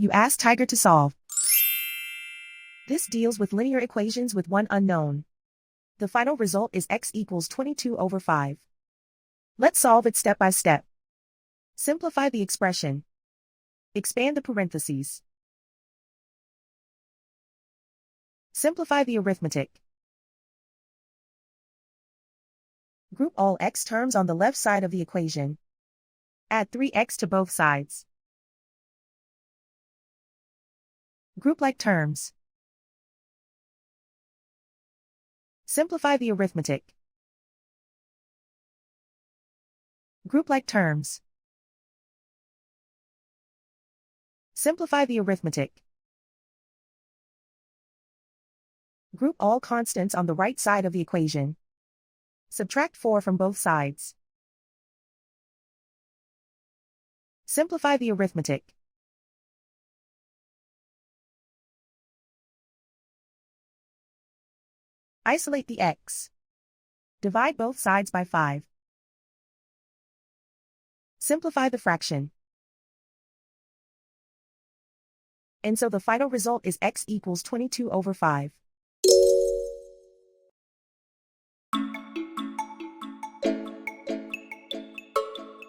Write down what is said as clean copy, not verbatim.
You ask Tiger to solve. This deals with linear equations with one unknown. The final result is x equals 22/5. Let's solve it step by step. Simplify the expression. Expand the parentheses. Simplify the arithmetic. Group all x terms on the left side of the equation. Add 3x to both sides. Group like terms. Simplify the arithmetic. Group like terms. Simplify the arithmetic. Group all constants on the right side of the equation. Subtract 4 from both sides. Simplify the arithmetic. Isolate the x. Divide both sides by 5. Simplify the fraction. And so the final result is x equals 22/5.